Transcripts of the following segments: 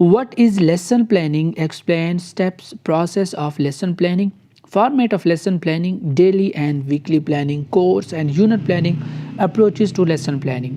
What is lesson planning? Explain steps, process of lesson planning, format of lesson planning, daily and weekly planning, course and unit planning, approaches to lesson planning।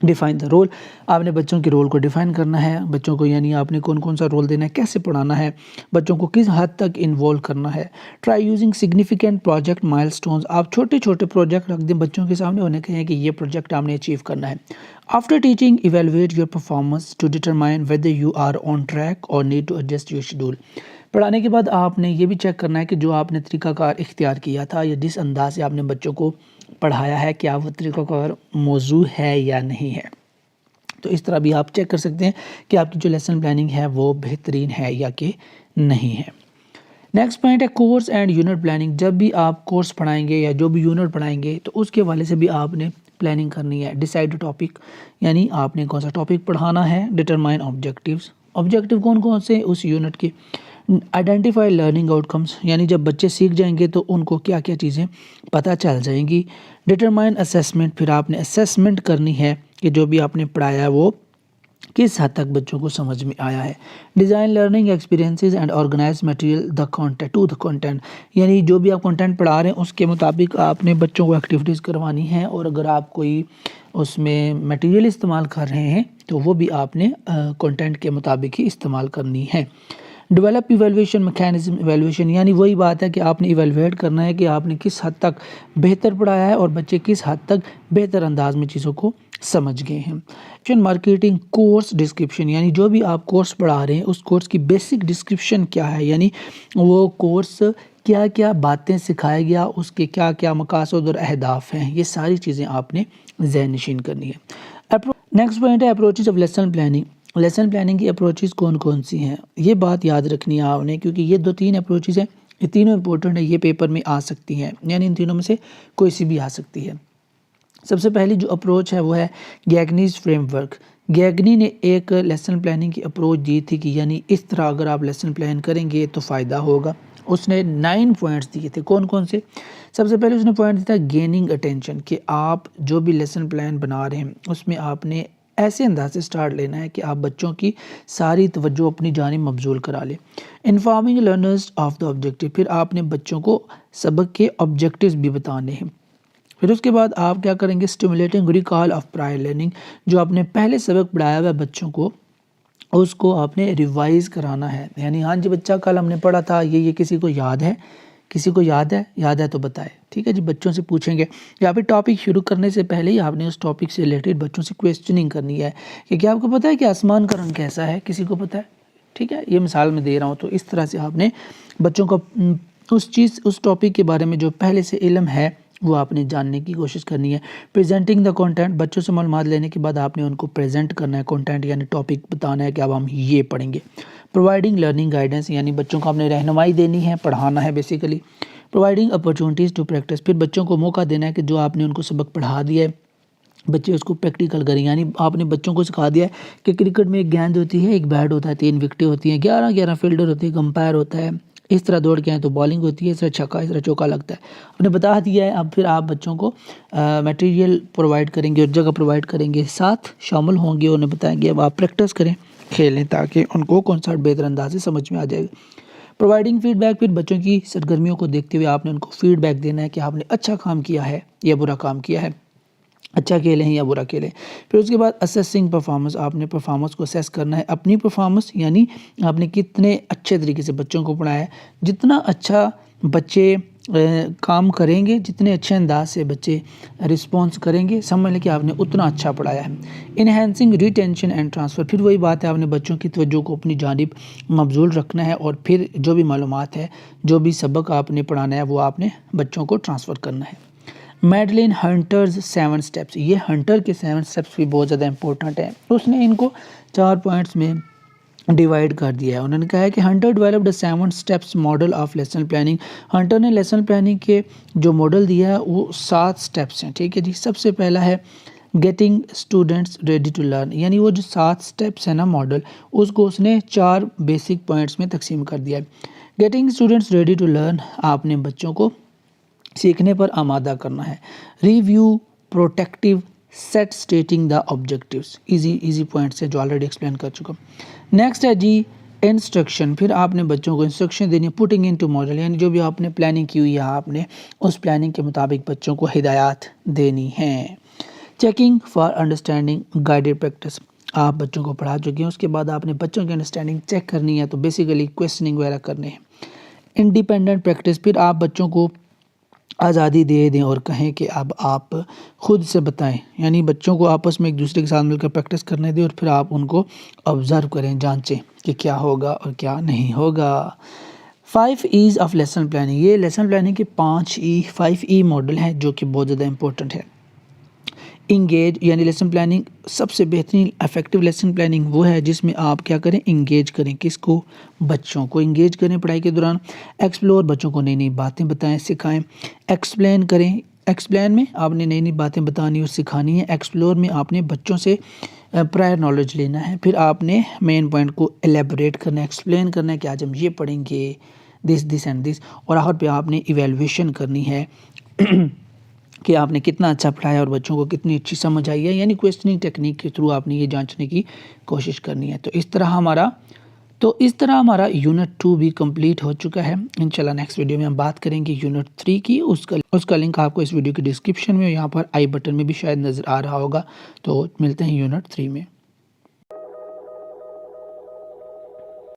Define the role, آپ نے بچوں کے role کو define کرنا ہے، بچوں کو یعنی آپ نے کون کون سا رول دینا ہے، کیسے پڑھانا ہے، بچوں کو کس حد تک انوالو کرنا ہے۔ ٹرائی یوزنگ سگنیفیکینٹ پروجیکٹ مائل سٹونز، آپ چھوٹے چھوٹے پروجیکٹ رکھ دیں بچوں کے سامنے، انہیں کہیں کہ یہ پروجیکٹ آپ نے اچیو کرنا ہے۔ After teaching evaluate your performance to determine whether you are on track اور need to adjust your schedule. پڑھانے کے بعد آپ نے یہ بھی چیک کرنا ہے کہ جو آپ نے طریقہ کار اختیار کیا تھا یا جس انداز سے آپ نے بچوں کو پڑھایا ہے، کیا وہ طریقہ کار موزوں ہے یا نہیں ہے۔ تو اس طرح بھی آپ چیک کر سکتے ہیں کہ آپ کی جو لیسن پلاننگ ہے وہ بہترین ہے یا کہ نہیں ہے۔ نیکسٹ پوائنٹ ہے کورس اینڈ یونٹ پلاننگ۔ جب بھی آپ کورس پڑھائیں گے یا جو بھی یونٹ پڑھائیں گے تو اس کے حوالے سے بھی آپ نے پلاننگ کرنی ہے۔ ڈیسائیڈ ٹاپک، یعنی آپ نے کون سا ٹاپک پڑھانا ہے۔ ڈٹرمائن آبجیکٹیوز، آبجیکٹیو کون کون سے اس یونٹ کے۔ آئیڈینٹیفائی لرننگ آؤٹ کمس، یعنی جب بچے سیکھ جائیں گے تو ان کو کیا کیا چیزیں پتہ چل جائیں گی۔ ڈٹرمائن اسیسمنٹ، پھر آپ نے اسیسمنٹ کرنی ہے کہ جو بھی آپ نے پڑھایا ہے وہ کس حد تک بچوں کو سمجھ میں آیا ہے۔ Design learning experiences and organize material the content to the content, یعنی جو بھی آپ کانٹینٹ پڑھا رہے ہیں اس کے مطابق آپ نے بچوں کو ایکٹیویٹیز کروانی ہے، اور اگر آپ کوئی اس میں مٹیریل استعمال کر رہے ہیں تو وہ بھی آپ نے کانٹینٹ کے مطابق ہی استعمال کرنی ہے۔ ڈیولپ ایویلویشن میکینزم، ایویلویشن یعنی وہی بات ہے کہ آپ نے ایویلویٹ کرنا ہے کہ آپ نے کس حد تک بہتر پڑھایا ہے اور بچے کس حد تک بہتر انداز میں چیزوں کو سمجھ گئے ہیں۔ مارکیٹنگ کورس ڈسکرپشن، یعنی جو بھی آپ کورس پڑھا رہے ہیں اس کورس کی بیسک ڈسکرپشن کیا ہے، یعنی وہ کورس کیا کیا باتیں سکھایا گیا، اس کے کیا کیا مقاصد اور اہداف ہیں، یہ ساری چیزیں آپ نے ذہن نشین کرنی ہے۔ نیکسٹ پوائنٹ ہے approaches of lesson planning. Lesson planning کی اپروچز کون کون سی ہیں، یہ بات یاد رکھنی ہے آپ نے، کیونکہ یہ 2-3 اپروچز ہیں، یہ تینوں امپورٹنٹ ہے، یہ پیپر میں آ سکتی ہیں، یعنی ان تینوں میں سے کوئی سی بھی آ سکتی ہے۔ سب سے پہلی جو اپروچ ہے وہ ہے گیگنیز فریم ورک۔ گیگنی نے ایک لیسن پلاننگ کی اپروچ دی تھی کہ یعنی اس طرح اگر آپ لیسن پلان کریں گے تو فائدہ ہوگا۔ اس نے 9 پوائنٹس دیے تھے، کون کون سے؟ سب سے پہلے اس نے پوائنٹ دیا تھا گیننگ اٹینشن، کہ آپ جو بھی لیسن پلان بنا رہے ہیں اس میں آپ نے ایسے انداز سے سٹارٹ لینا ہے کہ آپ بچوں کی ساری توجہ اپنی جانب مبذول کرا لیں۔ Informing learners of the objective, پھر آپ نے بچوں کو سبق کے آبجیکٹیوز بھی بتانے ہیں۔ پھر اس کے بعد آپ کیا کریں گے، stimulating recall of prior learning, جو آپ نے پہلے سبق پڑھایا ہوا ہے بچوں کو اس کو آپ نے ریوائز کرانا ہے، یعنی ہاں جی بچہ کل ہم نے پڑھا تھا یہ کسی کو یاد ہے، کسی کو یاد ہے تو بتائے، ٹھیک ہے جی، بچوں سے پوچھیں گے، یا پھر ٹاپک شروع کرنے سے پہلے ہی آپ نے اس ٹاپک سے ریلیٹڈ بچوں سے کویسچننگ کرنی ہے کہ کیا آپ کو پتہ ہے کہ آسمان کا رنگ کیسا ہے، کسی کو پتہ ہے، ٹھیک ہے، یہ مثال میں دے رہا ہوں۔ تو اس طرح سے آپ نے بچوں کو اس ٹاپک کے بارے میں جو پہلے سے علم ہے وہ آپ نے جاننے کی کوشش کرنی ہے۔ پریزنٹنگ دا کانٹینٹ، بچوں سے معلومات لینے کے بعد آپ نے ان کو پریزنٹ کرنا ہے کانٹینٹ، یعنی ٹاپک بتانا ہے کہ اب ہم یہ پڑھیں گے۔ پرووائڈنگ لرننگ گائیڈنس، یعنی بچوں کو آپ نے رہنمائی دینی ہے، پڑھانا ہے basically. Providing opportunities to practice, پھر بچوں کو موقع دینا ہے کہ جو آپ نے ان کو سبق پڑھا دیا ہے بچے اس کو پریکٹیکل کریں، یعنی آپ نے بچوں کو سکھا دیا ہے کہ کرکٹ میں ایک گیند ہوتی ہے، ایک بیٹ ہوتا ہے، 3 وکٹیں ہوتی ہیں، 11 فیلڈر ہوتے ہیں، امپائر ہوتا ہے، اس طرح دوڑ کے آئیں تو بالنگ ہوتی ہے، اس طرح چھکا، اس طرح چوکا لگتا ہے، آپ نے بتا دیا ہے۔ اب پھر آپ بچوں کو میٹیریل پرووائڈ کریں گے اور جگہ پرووائڈ کریں گے، ساتھ شامل ہوں گے، انہیں بتائیں گے اب آپ پریکٹس کریں، کھیلیں، تاکہ ان کو کنسرٹ بہتر انداز سے سمجھ میں آ جائے گا۔ پرووائڈنگ فیڈ بیک، پھر بچوں کی سرگرمیوں کو دیکھتے ہوئے آپ نے ان کو فیڈ بیک دینا ہے کہ آپ نے اچھا کام کیا ہے یا برا کام کیا ہے، اچھا کھیلیں یا برا کھیلیں۔ پھر اس کے بعد اسیسنگ پرفارمنس، آپ نے پرفارمنس کو اسیس کرنا ہے، اپنی پرفارمنس یعنی آپ نے کتنے اچھے طریقے سے بچوں کو پڑھایا ہے، جتنا اچھا بچے کام کریں گے، جتنے اچھے انداز سے بچے رسپانس کریں گے، سمجھ لیں کہ آپ نے اتنا اچھا پڑھایا ہے۔ انہینسنگ ریٹینشن اینڈ ٹرانسفر، پھر وہی بات ہے، آپ نے بچوں کی توجہ کو اپنی جانب مبذول رکھنا ہے اور پھر جو بھی معلومات ہے، جو بھی سبق آپ نے پڑھانا ہے وہ آپ نے بچوں کو ٹرانسفر کرنا ہے۔ میڈلین ہنٹرز 7 سٹیپس، یہ ہنٹر کے 7 سٹیپس بھی بہت زیادہ امپورٹنٹ ہیں، اس نے ان کو 4 پوائنٹس میں ڈیوائیڈ کر دیا ہے۔ انہوں نے کہا ہے کہ Hunter developed 7 steps model of lesson planning, Hunter نے لیسن پلاننگ کے جو ماڈل دیا ہے وہ 7 سٹیپس ہیں، ٹھیک ہے جی۔ سب سے پہلا ہے getting students ready to learn, یعنی وہ جو 7 سٹیپس ہیں نا ماڈل، اس کو اس نے 4 بیسک پوائنٹس میں تقسیم کر دیا ہے۔ Getting students ready to learn, آپ نے بچوں کو سیکھنے پر آمادہ کرنا ہے۔ Review protective set stating the objectives, easy points ہے جو آلریڈی ایکسپلین کر چکا۔ نیکسٹ ہے جی انسٹرکشن، پھر آپ نے بچوں کو انسٹرکشن دینی ہے، پوٹنگ انٹو ماڈل، یعنی جو بھی آپ نے پلاننگ کی ہوئی ہے آپ نے اس پلاننگ کے مطابق بچوں کو ہدایات دینی ہیں۔ Checking for understanding guided practice, آپ بچوں کو پڑھا چکے ہیں، اس کے بعد آپ نے بچوں کی انڈرسٹینڈنگ چیک کرنی ہے، تو بیسیکلی کویسچننگ وغیرہ کرنے ہیں۔ انڈیپینڈنٹ پریکٹس، پھر آپ بچوں کو آزادی دے دیں اور کہیں کہ اب آپ خود سے بتائیں، یعنی بچوں کو آپس میں ایک دوسرے کے ساتھ مل کر پریکٹس کرنے دیں اور پھر آپ ان کو آبزرو کریں، جانچیں کہ کیا ہوگا اور کیا نہیں ہوگا۔ 5 ایز آف لیسن پلاننگ، یہ لیسن پلاننگ کے 5 ای ماڈل ہیں جو کہ بہت زیادہ امپورٹنٹ ہے۔ انگیج، یعنی لیسن پلاننگ سب سے بہترین افیکٹو لیسن پلاننگ وہ ہے جس میں آپ کیا کریں، انگیج کریں، کس کو؟ بچوں کو انگیج کریں پڑھائی کے دوران۔ ایکسپلور، بچوں کو نئی نئی باتیں بتائیں، سکھائیں۔ ایکسپلین کریں، ایکسپلین میں آپ نے نئی نئی باتیں بتانی اور سکھانی ہے۔ ایکسپلور میں آپ نے بچوں سے پرائر نالج لینا ہے، پھر آپ نے مین پوائنٹ کو ایلیبوریٹ کرنا ہے، ایکسپلین کرنا ہے کہ آج ہم یہ پڑھیں گے، دس اینڈ دس، اور آخر پہ آپ نے ایویلویشن کرنی ہے کہ آپ نے کتنا اچھا پڑھایا اور بچوں کو کتنی اچھی سمجھ آئی ہے، یعنی کویسچننگ ٹیکنیک کے تھرو آپ نے یہ جانچنے کی کوشش کرنی ہے۔ تو اس طرح ہمارا یونٹ 2 بھی کمپلیٹ ہو چکا ہے۔ انشاءاللہ نیکسٹ ویڈیو میں ہم بات کریں گے یونٹ 3 کی، اس کا لنک آپ کو اس ویڈیو کی ڈسکرپشن میں، یہاں پر آئی بٹن میں بھی شاید نظر آ رہا ہوگا۔ تو ملتے ہیں یونٹ 3 میں۔